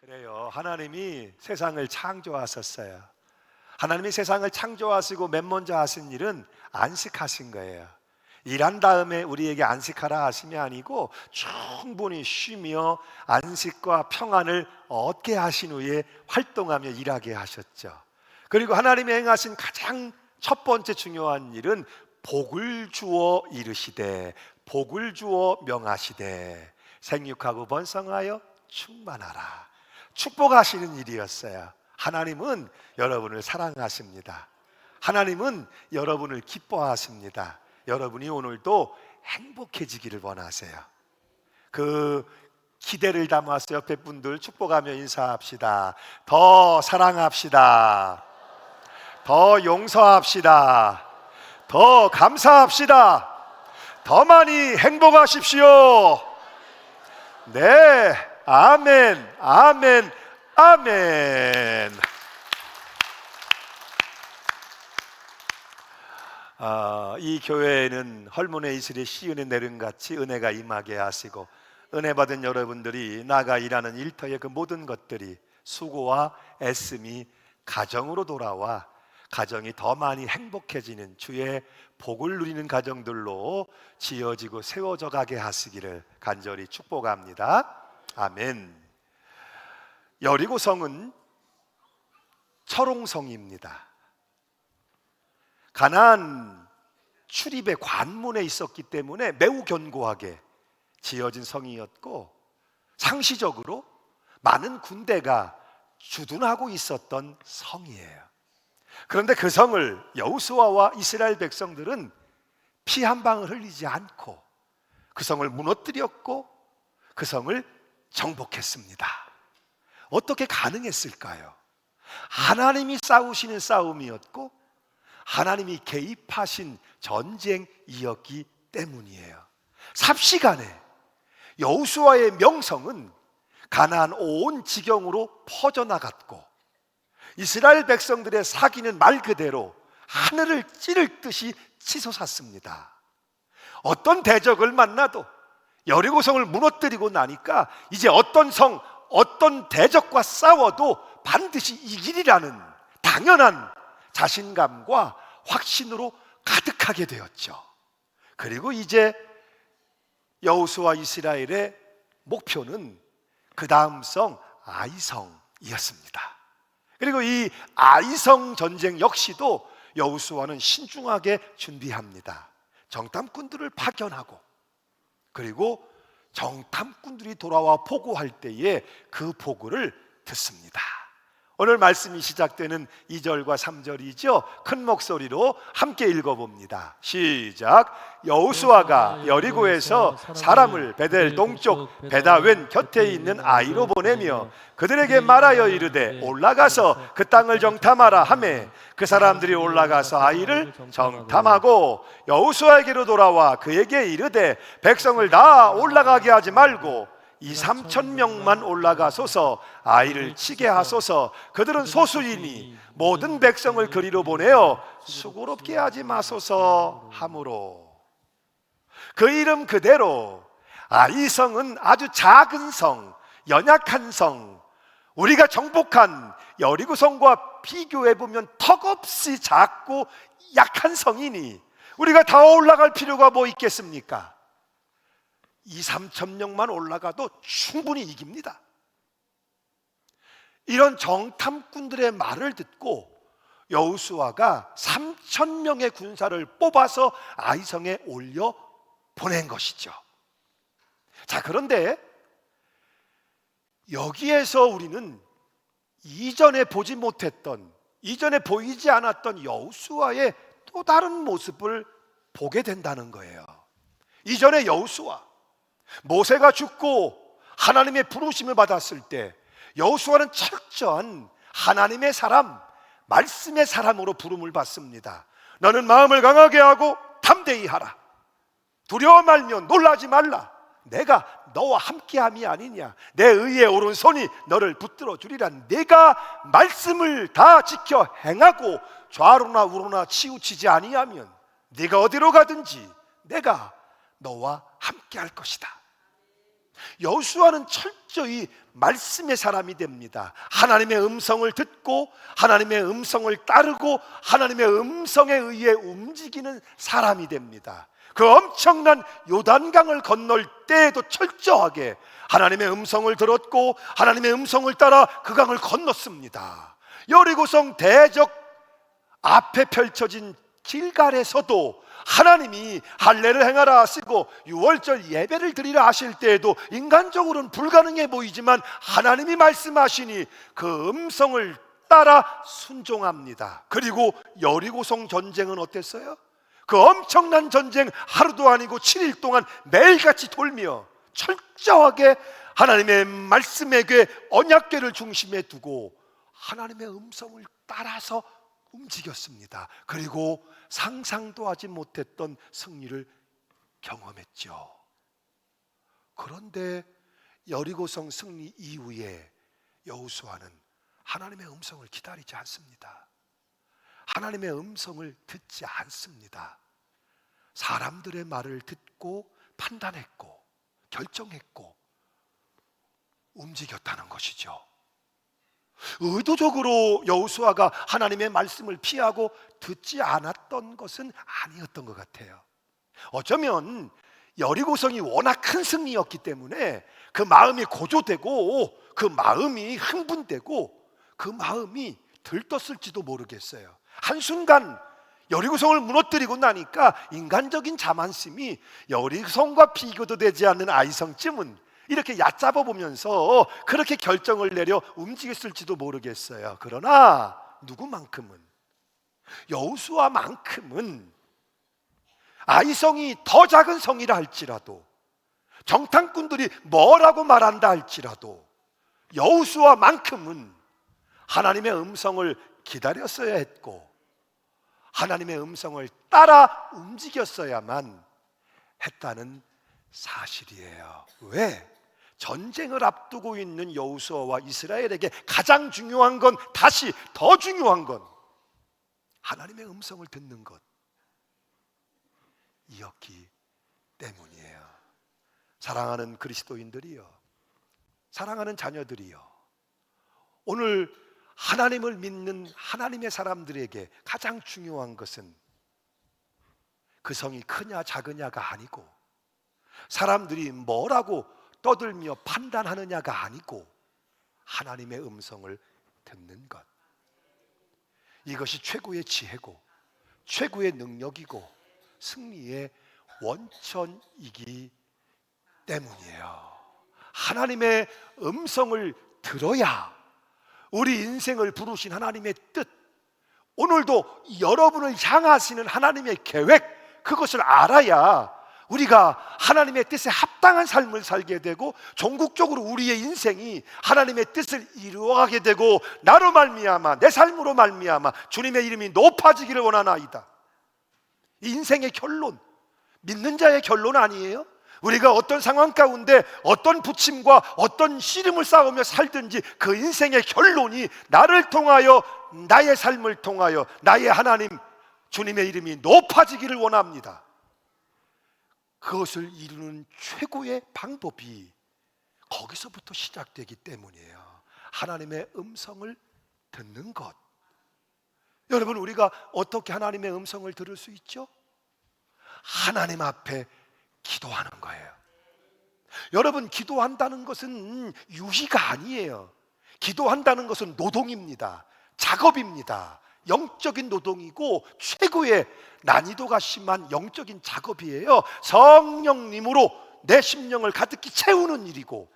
그래요. 하나님이 세상을 창조하셨어요. 하나님이 세상을 창조하시고 맨 먼저 하신 일은 안식하신 거예요. 일한 다음에 우리에게 안식하라 하심이 아니고 충분히 쉬며 안식과 평안을 얻게 하신 후에 활동하며 일하게 하셨죠. 그리고 하나님이 행하신 가장 첫 번째 중요한 일은 복을 주어 이르시되 복을 주어 명하시되 생육하고 번성하여 충만하라. 축복하시는 일이었어요. 하나님은 여러분을 사랑하십니다. 하나님은 여러분을 기뻐하십니다. 여러분이 오늘도 행복해지기를 원하세요. 그 기대를 담아서 옆에 분들 축복하며 인사합시다. 더 사랑합시다. 더 용서합시다. 더 감사합시다. 더 많이 행복하십시오. 네, 아멘, 아멘, 아멘. 이 교회에는 헐문의 이슬의 시은의 내림같이 은혜가 임하게 하시고 은혜 받은 여러분들이 나가 일하는 일터의 그 모든 것들이 수고와 애씀이 가정으로 돌아와 가정이 더 많이 행복해지는 주의 복을 누리는 가정들로 지어지고 세워져 가게 하시기를 간절히 축복합니다. 아멘. 여리고성은 철옹성입니다. 가나안 출입의 관문에 있었기 때문에 매우 견고하게 지어진 성이었고 상시적으로 많은 군대가 주둔하고 있었던 성이에요. 그런데 그 성을 여호수아와 이스라엘 백성들은 피 한 방울 흘리지 않고 그 성을 무너뜨렸고 그 성을 정복했습니다. 어떻게 가능했을까요? 하나님이 싸우시는 싸움이었고 하나님이 개입하신 전쟁이었기 때문이에요. 삽시간에 여호수아의 명성은 가나안 온 지경으로 퍼져나갔고 이스라엘 백성들의 사기는 말 그대로 하늘을 찌를 듯이 치솟았습니다. 어떤 대적을 만나도 여리고성을 무너뜨리고 나니까 이제 어떤 성, 어떤 대적과 싸워도 반드시 이기리라는 당연한 자신감과 확신으로 가득하게 되었죠. 그리고 이제 여호수아 이스라엘의 목표는 그 다음 성 아이성이었습니다. 그리고 이 아이성 전쟁 역시도 여호수아는 신중하게 준비합니다. 정탐꾼들을 파견하고 그리고 정탐꾼들이 돌아와 보고할 때에 그 보고를 듣습니다. 오늘 말씀이 시작되는 2절과 3절이죠. 큰 목소리로 함께 읽어봅니다. 시작. 여호수아가 여리고에서 사람을 베델 동쪽 베다웬 곁에 있는 아이로 보내며 그들에게 말하여 이르되 올라가서 그 땅을 정탐하라 하매 그 사람들이 올라가서 아이를 정탐하고 여호수아에게로 돌아와 그에게 이르되 백성을 다 올라가게 하지 말고 2-3천 명만 올라가소서 아이를 치게 하소서 그들은 소수이니 모든 백성을 그리로 보내어 수고롭게 하지 마소서 하므로 그 이름 그대로 이 성은 아주 작은 성, 연약한 성, 우리가 정복한 여리고성과 비교해보면 턱없이 작고 약한 성이니 우리가 다 올라갈 필요가 뭐 있겠습니까? 2-3천 명만 올라가도 충분히 이깁니다. 이런 정탐꾼들의 말을 듣고 여호수아가 3천 명의 군사를 뽑아서 아이성에 올려 보낸 것이죠. 자, 그런데 여기에서 우리는 이전에 보지 못했던, 이전에 보이지 않았던 여호수아의 또 다른 모습을 보게 된다는 거예요. 이전에 여호수아, 모세가 죽고 하나님의 부르심을 받았을 때 여호수아는 철저한 하나님의 사람, 말씀의 사람으로 부름을 받습니다. 너는 마음을 강하게 하고 담대히 하라. 두려워 말며 놀라지 말라. 내가 너와 함께함이 아니냐. 내 의의 오른손이 너를 붙들어 주리라. 내가 말씀을 다 지켜 행하고 좌로나 우로나 치우치지 아니하면 네가 어디로 가든지 내가 너와 함께할 것이다. 여호수아는 철저히 말씀의 사람이 됩니다. 하나님의 음성을 듣고 하나님의 음성을 따르고 하나님의 음성에 의해 움직이는 사람이 됩니다. 그 엄청난 요단강을 건널 때에도 철저하게 하나님의 음성을 들었고 하나님의 음성을 따라 그 강을 건넜습니다. 여리고성 대적 앞에 펼쳐진 길갈에서도 하나님이 할례를 행하라 하시고 유월절 예배를 드리라 하실 때에도 인간적으로는 불가능해 보이지만 하나님이 말씀하시니 그 음성을 따라 순종합니다. 그리고 여리고성 전쟁은 어땠어요? 그 엄청난 전쟁 하루도 아니고 7일 동안 매일같이 돌며 철저하게 하나님의 말씀의 궤 언약궤를 중심에 두고 하나님의 음성을 따라서 움직였습니다. 그리고 상상도 하지 못했던 승리를 경험했죠. 그런데 여리고성 승리 이후에 여호수아는 하나님의 음성을 기다리지 않습니다. 하나님의 음성을 듣지 않습니다. 사람들의 말을 듣고 판단했고 결정했고 움직였다는 것이죠. 의도적으로 여호수아가 하나님의 말씀을 피하고 듣지 않았던 것은 아니었던 것 같아요. 어쩌면 여리고성이 워낙 큰 승리였기 때문에 그 마음이 고조되고 그 마음이 흥분되고 그 마음이 들떴을지도 모르겠어요. 한순간 여리고성을 무너뜨리고 나니까 인간적인 자만심이 여리고성과 비교도 되지 않는 아이성쯤은 이렇게 얕잡아 보면서 그렇게 결정을 내려 움직였을지도 모르겠어요. 그러나 누구만큼은, 여호수아만큼은 아이성이 더 작은 성이라 할지라도 정탐꾼들이 뭐라고 말한다 할지라도 여호수아만큼은 하나님의 음성을 기다렸어야 했고 하나님의 음성을 따라 움직였어야만 했다는 사실이에요. 왜? 전쟁을 앞두고 있는 여호수아와 이스라엘에게 가장 중요한 건, 다시 더 중요한 건 하나님의 음성을 듣는 것이었기 때문이에요. 사랑하는 그리스도인들이요, 사랑하는 자녀들이요, 오늘 하나님을 믿는 하나님의 사람들에게 가장 중요한 것은 그 성이 크냐 작으냐가 아니고 사람들이 뭐라고 떠들며 판단하느냐가 아니고 하나님의 음성을 듣는 것, 이것이 최고의 지혜고 최고의 능력이고 승리의 원천이기 때문이에요. 하나님의 음성을 들어야 우리 인생을 부르신 하나님의 뜻, 오늘도 여러분을 향하시는 하나님의 계획, 그것을 알아야 우리가 하나님의 뜻에 합당한 삶을 살게 되고 종국적으로 우리의 인생이 하나님의 뜻을 이루어가게 되고 나로 말미암아, 내 삶으로 말미암아 주님의 이름이 높아지기를 원하나이다. 이 인생의 결론, 믿는 자의 결론 아니에요? 우리가 어떤 상황 가운데 어떤 부침과 어떤 씨름을 싸우며 살든지 그 인생의 결론이 나를 통하여, 나의 삶을 통하여 나의 하나님 주님의 이름이 높아지기를 원합니다. 그것을 이루는 최고의 방법이 거기서부터 시작되기 때문이에요. 하나님의 음성을 듣는 것. 여러분, 우리가 어떻게 하나님의 음성을 들을 수 있죠? 하나님 앞에 기도하는 거예요. 여러분, 기도한다는 것은 유희가 아니에요. 기도한다는 것은 노동입니다. 작업입니다. 영적인 노동이고 최고의 난이도가 심한 영적인 작업이에요. 성령님으로 내 심령을 가득히 채우는 일이고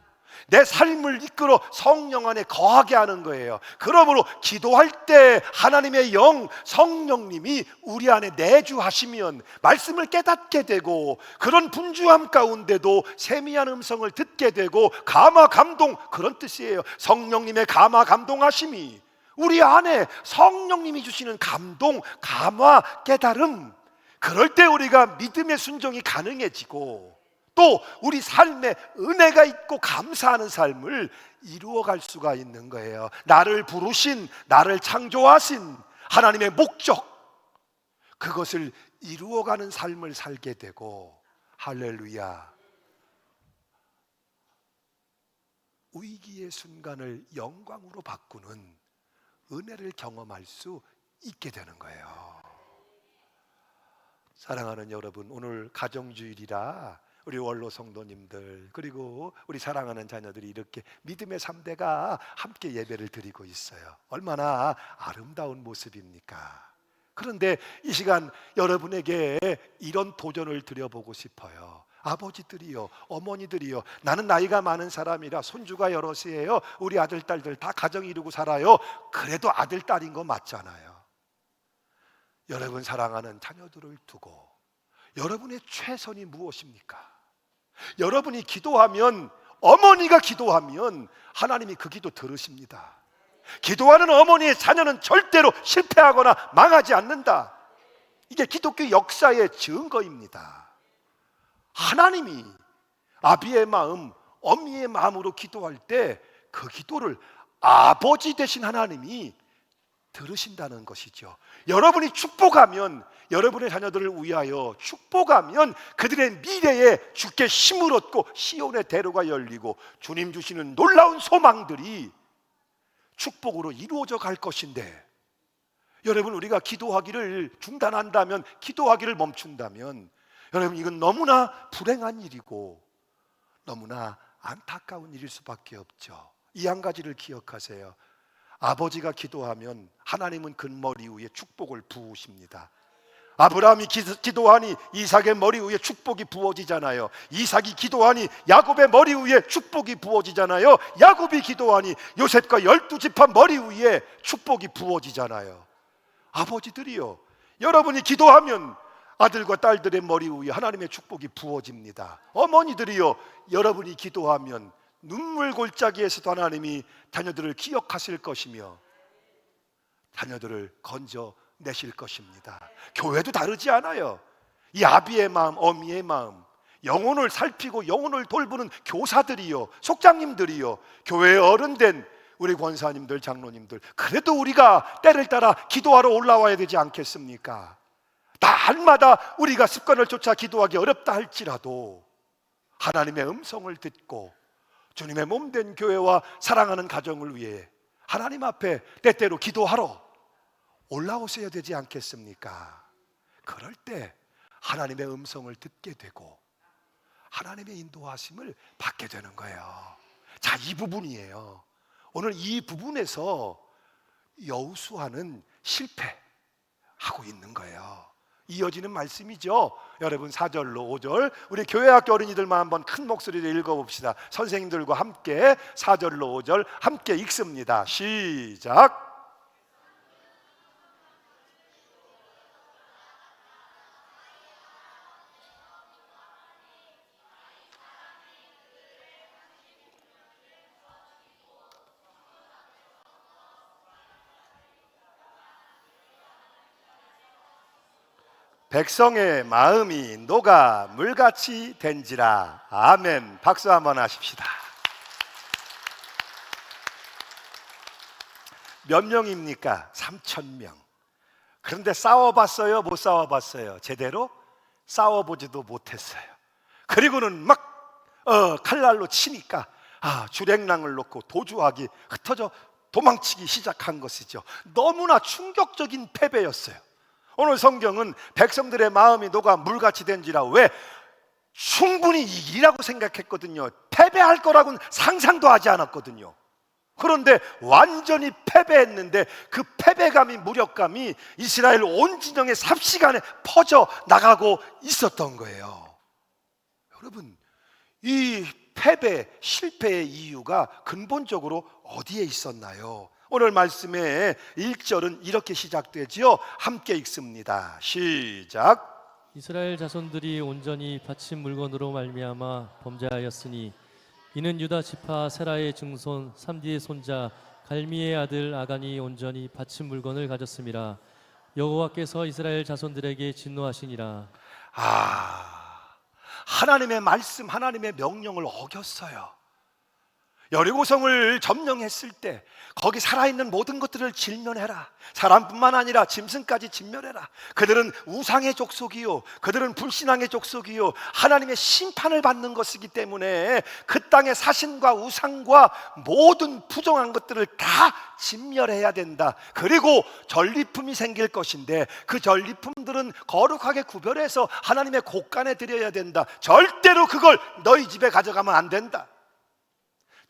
내 삶을 이끌어 성령 안에 거하게 하는 거예요. 그러므로 기도할 때 하나님의 영, 성령님이 우리 안에 내주하시면 말씀을 깨닫게 되고 그런 분주함 가운데도 세미한 음성을 듣게 되고 감화 감동, 그런 뜻이에요. 성령님의 감화 감동하심이 우리 안에, 성령님이 주시는 감동, 감화, 깨달음, 그럴 때 우리가 믿음의 순종이 가능해지고 또 우리 삶에 은혜가 있고 감사하는 삶을 이루어갈 수가 있는 거예요. 나를 부르신, 나를 창조하신 하나님의 목적, 그것을 이루어가는 삶을 살게 되고, 할렐루야, 위기의 순간을 영광으로 바꾸는 은혜를 경험할 수 있게 되는 거예요. 사랑하는 여러분, 오늘 가정주일이라 우리 원로 성도님들 그리고 우리 사랑하는 자녀들이 이렇게 믿음의 3대가 함께 예배를 드리고 있어요. 얼마나 아름다운 모습입니까? 그런데 이 시간 여러분에게 이런 도전을 드려보고 싶어요. 아버지들이요, 어머니들이요, 나는 나이가 많은 사람이라 손주가 여럿이에요. 우리 아들, 딸들 다 가정 이루고 살아요. 그래도 아들, 딸인 거 맞잖아요. 여러분 사랑하는 자녀들을 두고 여러분의 최선이 무엇입니까? 여러분이 기도하면, 어머니가 기도하면 하나님이 그 기도 들으십니다. 기도하는 어머니의 자녀는 절대로 실패하거나 망하지 않는다. 이게 기독교 역사의 증거입니다. 하나님이 아비의 마음, 어미의 마음으로 기도할 때 그 기도를 아버지 되신 하나님이 들으신다는 것이죠. 여러분이 축복하면, 여러분의 자녀들을 위하여 축복하면 그들의 미래에 주께 힘을 얻고 시온의 대로가 열리고 주님 주시는 놀라운 소망들이 축복으로 이루어져 갈 것인데, 여러분 우리가 기도하기를 중단한다면, 기도하기를 멈춘다면 여러분 이건 너무나 불행한 일이고 너무나 안타까운 일일 수밖에 없죠. 이 한 가지를 기억하세요. 아버지가 기도하면 하나님은 그 머리 위에 축복을 부으십니다. 아브라함이 기도하니 이삭의 머리 위에 축복이 부어지잖아요. 이삭이 기도하니 야곱의 머리 위에 축복이 부어지잖아요. 야곱이 기도하니 요셉과 12지파 머리 위에 축복이 부어지잖아요. 아버지들이요, 여러분이 기도하면 아들과 딸들의 머리 위에 하나님의 축복이 부어집니다. 어머니들이요, 여러분이 기도하면 눈물 골짜기에서도 하나님이 자녀들을 기억하실 것이며 자녀들을 건져내실 것입니다. 교회도 다르지 않아요. 이 아비의 마음, 어미의 마음, 영혼을 살피고 영혼을 돌보는 교사들이요, 속장님들이요, 교회의 어른된 우리 권사님들, 장로님들, 그래도 우리가 때를 따라 기도하러 올라와야 되지 않겠습니까? 날마다 우리가 습관을 쫓아 기도하기 어렵다 할지라도 하나님의 음성을 듣고 주님의 몸된 교회와 사랑하는 가정을 위해 하나님 앞에 때때로 기도하러 올라오셔야 되지 않겠습니까? 그럴 때 하나님의 음성을 듣게 되고 하나님의 인도하심을 받게 되는 거예요. 자, 이 부분이에요. 오늘 이 부분에서 여호수아는 실패하고 있는 거예요. 이어지는 말씀이죠. 여러분 4절로 5절 우리 교회학교 어린이들만 한번 큰 목소리로 읽어봅시다. 선생님들과 함께 4절로 5절 함께 읽습니다. 시작. 백성의 마음이 녹아 물같이 된지라. 아멘. 박수 한번 하십시다. 몇 명입니까? 3,000명. 그런데 싸워봤어요? 못 싸워봤어요? 제대로 싸워보지도 못했어요. 그리고는 막 칼날로 치니까 주랭랑을 놓고 도주하기, 흩어져 도망치기 시작한 것이죠. 너무나 충격적인 패배였어요. 오늘 성경은 백성들의 마음이 녹아 물같이 된지라. 왜? 충분히 이기라고 생각했거든요. 패배할 거라고는 상상도 하지 않았거든요. 그런데 완전히 패배했는데 그 패배감이, 무력감이 이스라엘 온 진영의 삽시간에 퍼져 나가고 있었던 거예요. 여러분, 이 패배, 실패의 이유가 근본적으로 어디에 있었나요? 오늘 말씀의 1절은 이렇게 시작되지요. 함께 읽습니다. 시작. 이스라엘 자손들이 온전히 바친 물건으로 말미암아 범죄하였으니 이는 유다 지파 세라의 증손 삼디의 손자 갈미의 아들 아간이 온전히 바친 물건을 가졌음이라. 여호와께서 이스라엘 자손들에게 진노하시니라. 하나님의 말씀, 하나님의 명령을 어겼어요. 여리고성을 점령했을 때 거기 살아있는 모든 것들을 진멸해라. 사람뿐만 아니라 짐승까지 진멸해라. 그들은 우상의 족속이요, 그들은 불신앙의 족속이요, 하나님의 심판을 받는 것이기 때문에 그 땅의 사신과 우상과 모든 부정한 것들을 다 진멸해야 된다. 그리고 전리품이 생길 것인데 그 전리품들은 거룩하게 구별해서 하나님의 곳간에 드려야 된다. 절대로 그걸 너희 집에 가져가면 안 된다.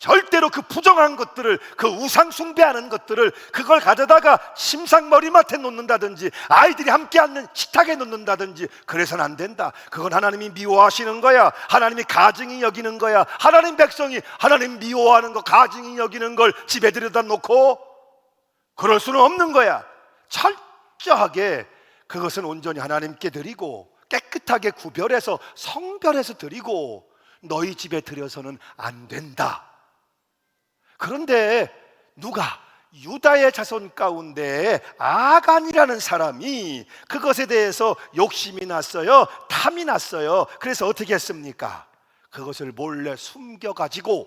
절대로 그 부정한 것들을, 그 우상 숭배하는 것들을 그걸 가져다가 심상 머리맡에 놓는다든지 아이들이 함께 앉는 식탁에 놓는다든지 그래서는 안 된다. 그건 하나님이 미워하시는 거야. 하나님이 가증히 여기는 거야. 하나님 백성이 하나님 미워하는 거, 가증히 여기는 걸 집에 들여다 놓고 그럴 수는 없는 거야. 철저하게 그것은 온전히 하나님께 드리고 깨끗하게 구별해서 성별해서 드리고 너희 집에 들여서는 안 된다. 그런데 누가 유다의 자손 가운데 아간이라는 사람이 그것에 대해서 욕심이 났어요. 탐이 났어요. 그래서 어떻게 했습니까? 그것을 몰래 숨겨가지고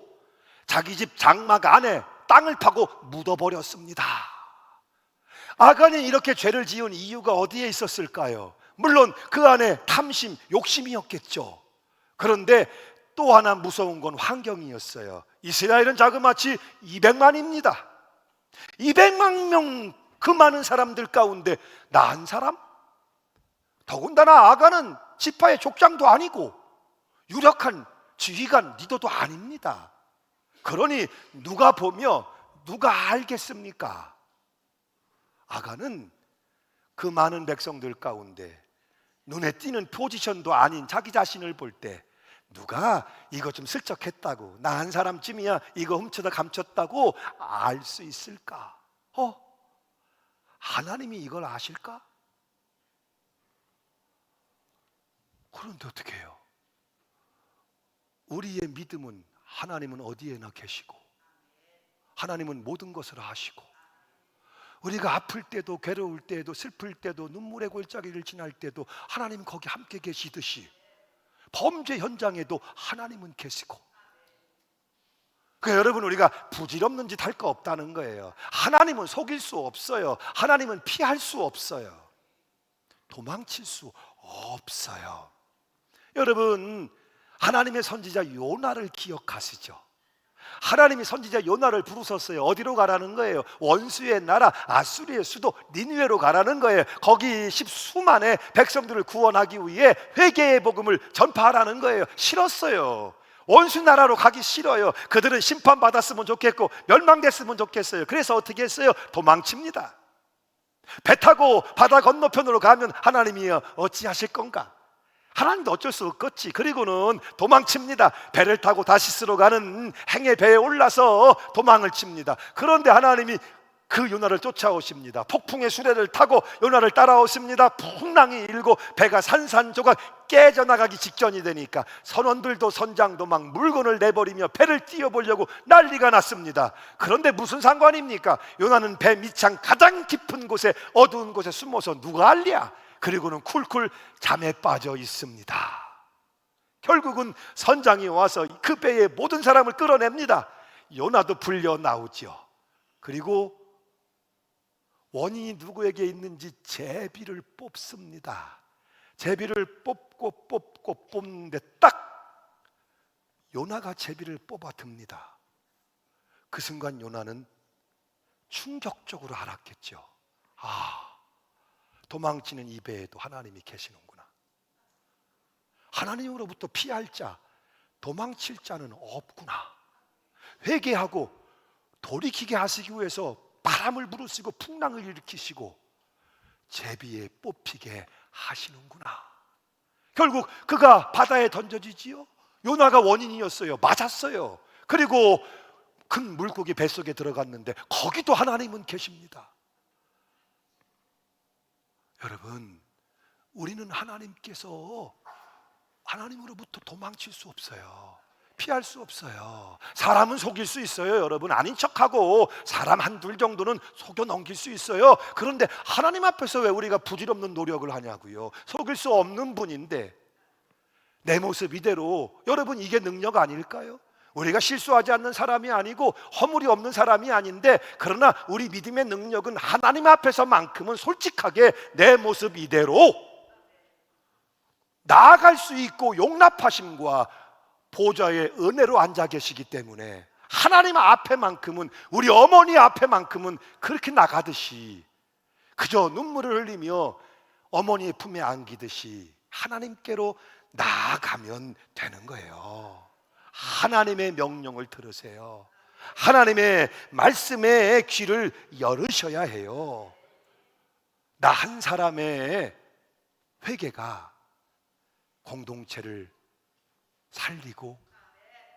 자기 집 장막 안에 땅을 파고 묻어버렸습니다. 아간이 이렇게 죄를 지은 이유가 어디에 있었을까요? 물론 그 안에 탐심, 욕심이었겠죠. 그런데 또 하나 무서운 건 환경이었어요. 이스라엘은 자그마치 200만입니다. 200만 명 그 많은 사람들 가운데 나 한 사람? 더군다나 아간은 지파의 족장도 아니고 유력한 지휘관, 리더도 아닙니다. 그러니 누가 보며 누가 알겠습니까? 아간은 그 많은 백성들 가운데 눈에 띄는 포지션도 아닌 자기 자신을 볼 때 누가 이거 좀 슬쩍 했다고, 나 한 사람쯤이야 이거 훔쳐다 감췄다고 알 수 있을까? 하나님이 이걸 아실까? 그런데 어떻게 해요? 우리의 믿음은 하나님은 어디에나 계시고 하나님은 모든 것을 아시고 우리가 아플 때도 괴로울 때도 슬플 때도 눈물의 골짜기를 지날 때도 하나님은 거기 함께 계시듯이 범죄 현장에도 하나님은 계시고, 그러니까 여러분 우리가 부질없는 짓 할 거 없다는 거예요. 하나님은 속일 수 없어요. 하나님은 피할 수 없어요. 도망칠 수 없어요. 여러분 하나님의 선지자 요나를 기억하시죠? 하나님이 선지자 요나를 부르셨어요. 어디로 가라는 거예요? 원수의 나라 아수리의 수도 니느웨로 가라는 거예요. 거기 십수만의 백성들을 구원하기 위해 회개의 복음을 전파하라는 거예요. 싫었어요. 원수 나라로 가기 싫어요. 그들은 심판받았으면 좋겠고 멸망됐으면 좋겠어요. 그래서 어떻게 했어요? 도망칩니다. 배 타고 바다 건너편으로 가면 하나님이 어찌하실 건가? 하나님도 어쩔 수 없겠지. 그리고는 도망칩니다. 배를 타고 다시스로 가는 행의 배에 올라서 도망을 칩니다. 그런데 하나님이 그 요나를 쫓아오십니다. 폭풍의 수레를 타고 요나를 따라오십니다. 풍랑이 일고 배가 산산조각 깨져나가기 직전이 되니까 선원들도 선장도 막 물건을 내버리며 배를 띄워보려고 난리가 났습니다. 그런데 무슨 상관입니까? 요나는 배 밑창 가장 깊은 곳에 어두운 곳에 숨어서 누가 알랴? 그리고는 쿨쿨 잠에 빠져 있습니다. 결국은 선장이 와서 그 배의 모든 사람을 끌어냅니다. 요나도 불려 나오죠. 그리고 원인이 누구에게 있는지 제비를 뽑습니다. 제비를 뽑고 뽑는데 딱 요나가 제비를 뽑아 듭니다. 그 순간 요나는 충격적으로 알았겠죠. 도망치는 이 배에도 하나님이 계시는구나. 하나님으로부터 피할 자, 도망칠 자는 없구나. 회개하고 돌이키게 하시기 위해서 바람을 부르시고 풍랑을 일으키시고 제비에 뽑히게 하시는구나. 결국 그가 바다에 던져지지요. 요나가 원인이었어요. 맞았어요. 그리고 큰 물고기 뱃속에 들어갔는데 거기도 하나님은 계십니다. 여러분, 우리는 하나님께서 하나님으로부터 도망칠 수 없어요. 피할 수 없어요. 사람은 속일 수 있어요. 여러분 아닌 척하고 사람 한둘 정도는 속여 넘길 수 있어요. 그런데 하나님 앞에서 왜 우리가 부질없는 노력을 하냐고요. 속일 수 없는 분인데 내 모습 이대로, 여러분 이게 능력 아닐까요? 우리가 실수하지 않는 사람이 아니고 허물이 없는 사람이 아닌데, 그러나 우리 믿음의 능력은 하나님 앞에서만큼은 솔직하게 내 모습 이대로 나아갈 수 있고 용납하심과 보좌의 은혜로 앉아 계시기 때문에 하나님 앞에만큼은, 우리 어머니 앞에만큼은 그렇게 나가듯이 그저 눈물을 흘리며 어머니의 품에 안기듯이 하나님께로 나아가면 되는 거예요. 하나님의 명령을 들으세요. 하나님의 말씀에 귀를 열으셔야 해요. 나 한 사람의 회개가 공동체를 살리고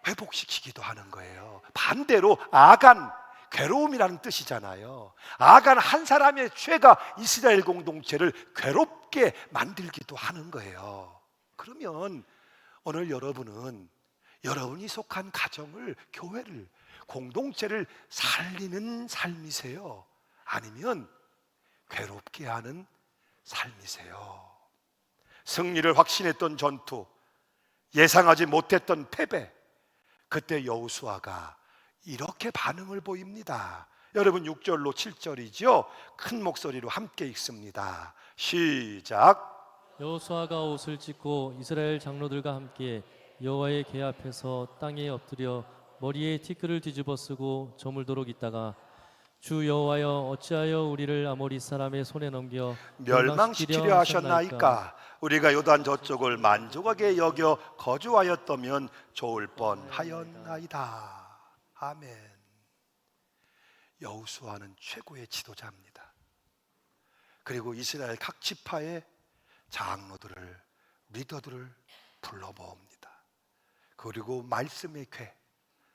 회복시키기도 하는 거예요. 반대로 아간, 괴로움이라는 뜻이잖아요. 아간 한 사람의 죄가 이스라엘 공동체를 괴롭게 만들기도 하는 거예요. 그러면 오늘 여러분은 여러분이 속한 가정을, 교회를, 공동체를 살리는 삶이세요? 아니면 괴롭게 하는 삶이세요? 승리를 확신했던 전투, 예상하지 못했던 패배, 그때 여호수아가 이렇게 반응을 보입니다. 여러분 6절로 7절이죠. 큰 목소리로 함께 읽습니다. 시작. 여호수아가 옷을 찢고 이스라엘 장로들과 함께 여호와의 궤 앞에서 땅에 엎드려 머리에 티끌을 뒤집어 쓰고 저물도록 있다가 주 여호와여 어찌하여 우리를 아모리 사람의 손에 넘겨 멸망시키려 하셨나이까? 우리가 요단 저쪽을 만족하게 여겨 거주하였다면 좋을 뻔하였나이다. 아멘. 여호수아는 최고의 지도자입니다. 그리고 이스라엘 각 지파의 장로들을, 리더들을 불러 모읍니다. 그리고 말씀의 궤,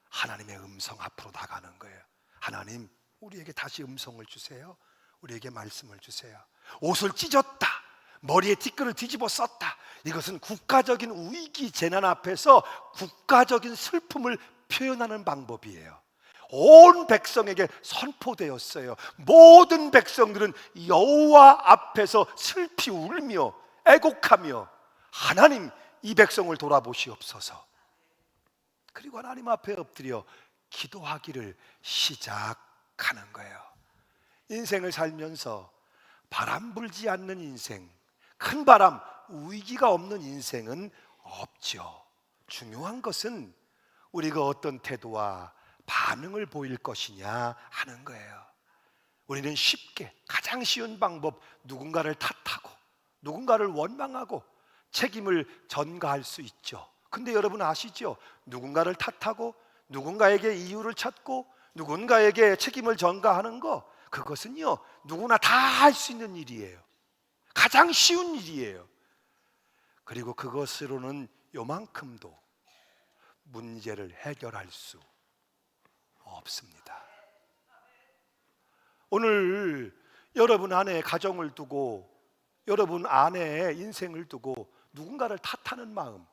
하나님의 음성 앞으로 나가는 거예요. 하나님, 우리에게 다시 음성을 주세요. 우리에게 말씀을 주세요. 옷을 찢었다, 머리에 티끌을 뒤집어 썼다. 이것은 국가적인 위기, 재난 앞에서 국가적인 슬픔을 표현하는 방법이에요. 온 백성에게 선포되었어요. 모든 백성들은 여호와 앞에서 슬피 울며 애곡하며 하나님, 이 백성을 돌아보시옵소서. 그리고 하나님 앞에 엎드려 기도하기를 시작하는 거예요. 인생을 살면서 바람 불지 않는 인생, 큰 바람, 위기가 없는 인생은 없죠. 중요한 것은 우리가 어떤 태도와 반응을 보일 것이냐 하는 거예요. 우리는 쉽게, 가장 쉬운 방법, 누군가를 탓하고 누군가를 원망하고 책임을 전가할 수 있죠. 근데 여러분 아시죠? 누군가를 탓하고 누군가에게 이유를 찾고 누군가에게 책임을 전가하는 거, 그것은요 누구나 다 할 수 있는 일이에요. 가장 쉬운 일이에요. 그리고 그것으로는 요만큼도 문제를 해결할 수 없습니다. 오늘 여러분 안에 가정을 두고, 여러분 안에 인생을 두고 누군가를 탓하는 마음,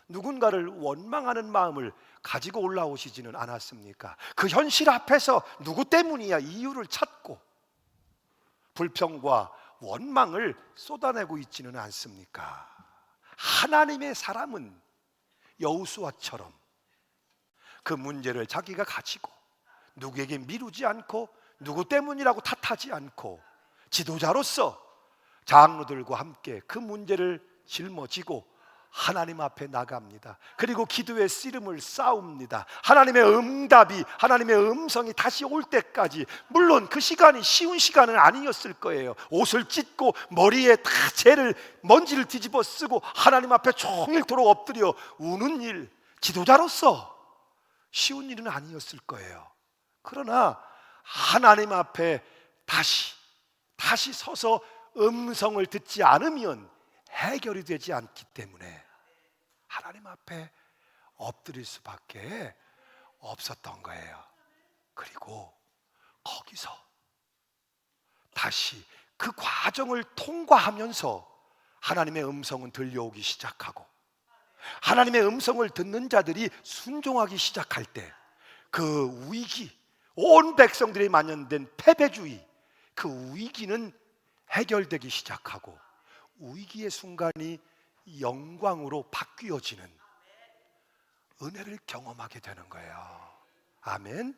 누군가를 원망하는 마음을 가지고 올라오시지는 않았습니까? 그 현실 앞에서 누구 때문이야 이유를 찾고 불평과 원망을 쏟아내고 있지는 않습니까? 하나님의 사람은 여호수아처럼 그 문제를 자기가 가지고 누구에게 미루지 않고 누구 때문이라고 탓하지 않고 지도자로서 장로들과 함께 그 문제를 짊어지고 하나님 앞에 나갑니다. 그리고 기도의 씨름을 쌓습니다. 하나님의 응답이, 하나님의 음성이 다시 올 때까지, 물론 그 시간이 쉬운 시간은 아니었을 거예요. 옷을 찢고 머리에 다 재를, 먼지를 뒤집어 쓰고 하나님 앞에 종일토록 엎드려 우는 일, 지도자로서 쉬운 일은 아니었을 거예요. 그러나 하나님 앞에 다시 서서 음성을 듣지 않으면 해결이 되지 않기 때문에 하나님 앞에 엎드릴 수밖에 없었던 거예요. 그리고 거기서 다시 그 과정을 통과하면서 하나님의 음성은 들려오기 시작하고 하나님의 음성을 듣는 자들이 순종하기 시작할 때 그 위기, 온 백성들이 만연된 패배주의, 그 위기는 해결되기 시작하고 위기의 순간이 영광으로 바뀌어지는 은혜를 경험하게 되는 거예요. 아멘.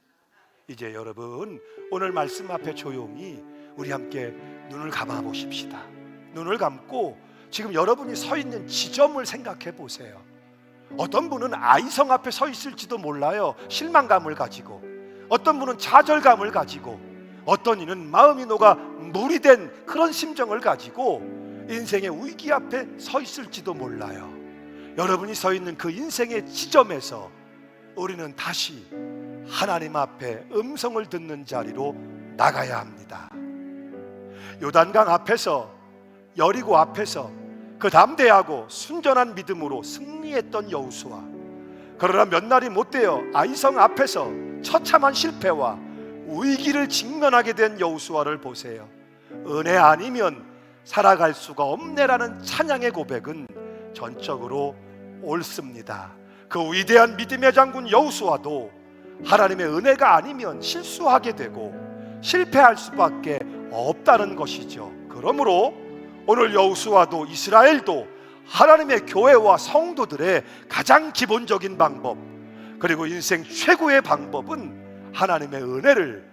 이제 여러분 오늘 말씀 앞에 조용히 우리 함께 눈을 감아 보십시다. 눈을 감고 지금 여러분이 서 있는 지점을 생각해 보세요. 어떤 분은 아이성 앞에 서 있을지도 몰라요. 실망감을 가지고. 어떤 분은 좌절감을 가지고, 어떤 이는 마음이 녹아 물이 된 그런 심정을 가지고 인생의 위기 앞에 서 있을지도 몰라요. 여러분이 서 있는 그 인생의 지점에서 우리는 다시 하나님 앞에 음성을 듣는 자리로 나가야 합니다. 요단강 앞에서, 여리고 앞에서 그 담대하고 순전한 믿음으로 승리했던 여호수아, 그러나 몇 날이 못 되어 아이성 앞에서 처참한 실패와 위기를 직면하게 된 여호수아를 보세요. 은혜 아니면 살아갈 수가 없네라는 찬양의 고백은 전적으로 옳습니다. 그 위대한 믿음의 장군 여호수아도 하나님의 은혜가 아니면 실수하게 되고 실패할 수밖에 없다는 것이죠. 그러므로 오늘 여호수아도 이스라엘도 하나님의 교회와 성도들의 가장 기본적인 방법, 그리고 인생 최고의 방법은 하나님의 은혜를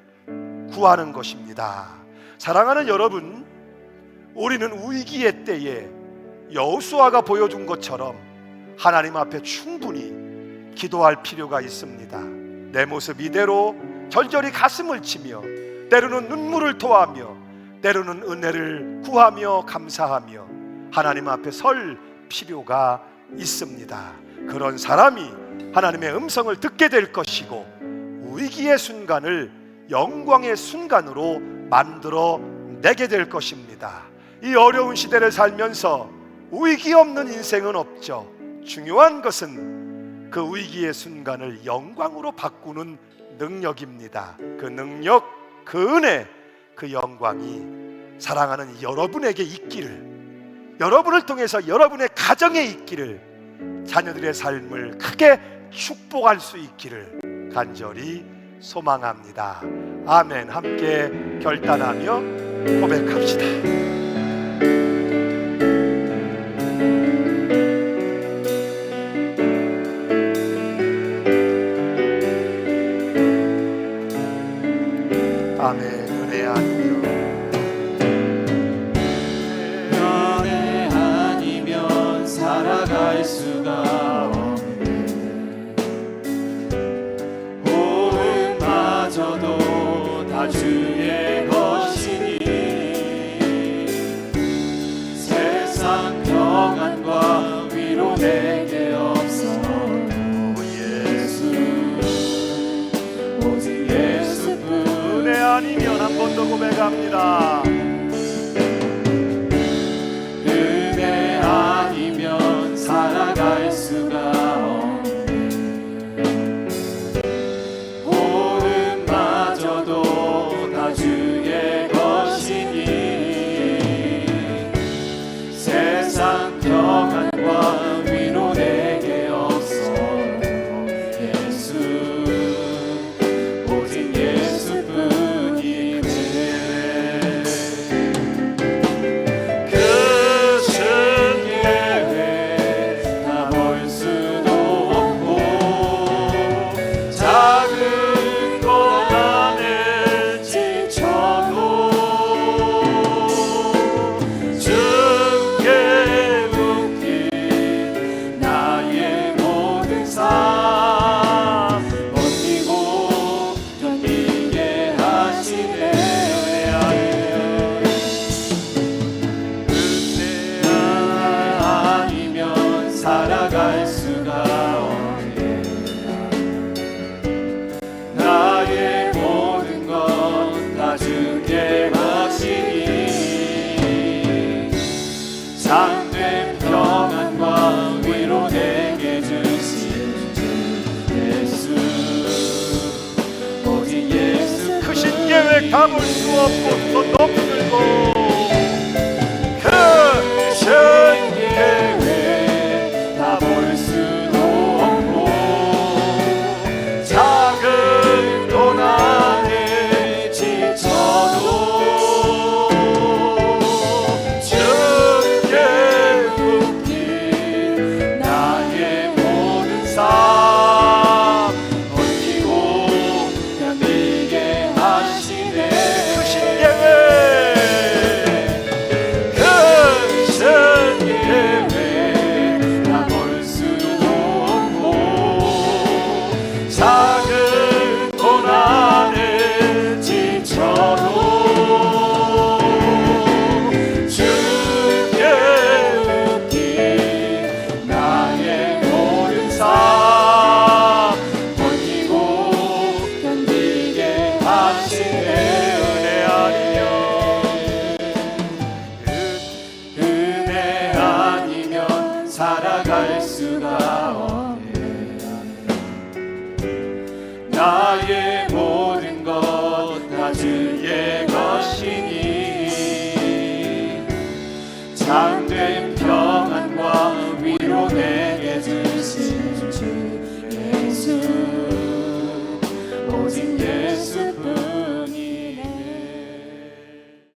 구하는 것입니다. 사랑하는 여러분, 우리는 위기의 때에 여호수아가 보여준 것처럼 하나님 앞에 충분히 기도할 필요가 있습니다. 내 모습 이대로 절절히 가슴을 치며, 때로는 눈물을 토하며, 때로는 은혜를 구하며 감사하며 하나님 앞에 설 필요가 있습니다. 그런 사람이 하나님의 음성을 듣게 될 것이고 위기의 순간을 영광의 순간으로 만들어 내게 될 것입니다. 이 어려운 시대를 살면서 위기 없는 인생은 없죠. 중요한 것은 그 위기의 순간을 영광으로 바꾸는 능력입니다. 그 능력, 그 은혜, 그 영광이 사랑하는 여러분에게 있기를, 여러분을 통해서 여러분의 가정에 있기를, 자녀들의 삶을 크게 축복할 수 있기를 간절히 소망합니다. 아멘. 함께 결단하며 고백합시다. 아멘. 은혜 아니면 살아갈 수가 없네. 호흡마저도 다 주의 것이니 세상 평안과 위로 내게 없어. 예수, 오직 예수뿐. 은혜 아니면 한 번 더 고백합니다. 은혜 아니면 살아갈 수가 없네. 호흡마저도 다 주의 것이니 세상 평안과 위로 내게 없어. 예수, 오직 예수뿐이네. 그 승계회 다 볼 수도 없고 작은 것 안에 지쳐도 주께 묶인 나의 모든 삶 버티고 견디게 하시네. 은혜 아니면 살아갈 수가 없네. 나의 모든 것 다 주께 바치니 참된 평안과 위로 내게 주신 예수, 오직 예수. 크신 계획 다 볼 수 없고 또 높이 들고 큰 계획 다 볼 수도 없고 작은 고난에 지쳐도 주께 묶인 나의 모든 삶 수가 없네. 나의 모든 것 다 주의 것이니 참된 평안과 위로 내